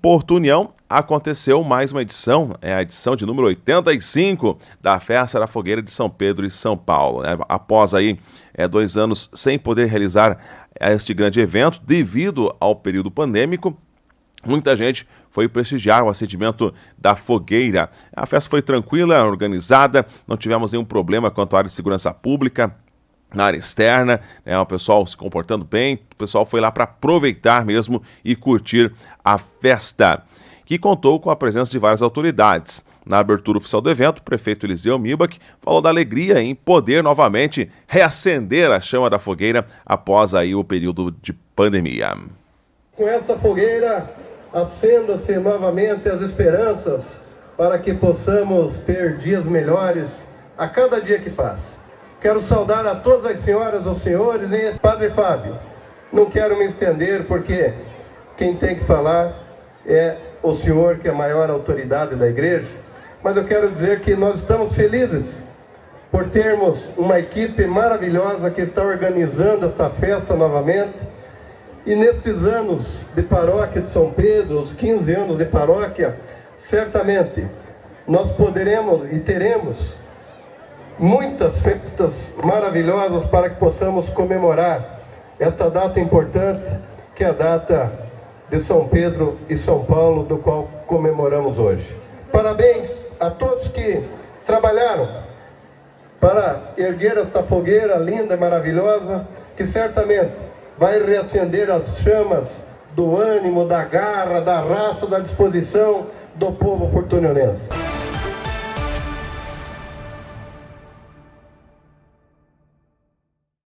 Porto União aconteceu mais uma edição, a edição de número 85 da Festa da Fogueira de São Pedro e São Paulo. Após aí 2 anos sem poder realizar este grande evento devido ao período pandêmico, muita gente foi prestigiar o acendimento da fogueira. A festa foi tranquila, organizada, não tivemos nenhum problema quanto à área de segurança pública. Na área externa, o pessoal se comportando bem, o pessoal foi lá para aproveitar mesmo e curtir a festa, que contou com a presença de várias autoridades. Na abertura oficial do evento, o prefeito Eliseu Milbach falou da alegria em poder novamente reacender a chama da fogueira após aí o período de pandemia. Com esta fogueira, acenda-se novamente as esperanças para que possamos ter dias melhores a cada dia que passa. Quero saudar a todas as senhoras, os senhores e Padre Fábio. Não quero me estender porque quem tem que falar é o senhor, que é a maior autoridade da igreja. Mas eu quero dizer que nós estamos felizes por termos uma equipe maravilhosa que está organizando esta festa novamente. E nestes anos de paróquia de São Pedro, os 15 anos de paróquia, certamente nós poderemos e teremos muitas festas maravilhosas para que possamos comemorar esta data importante, que é a data de São Pedro e São Paulo, do qual comemoramos hoje. Parabéns a todos que trabalharam para erguer esta fogueira linda e maravilhosa, que certamente vai reacender as chamas do ânimo, da garra, da raça, da disposição do povo porto-unionense.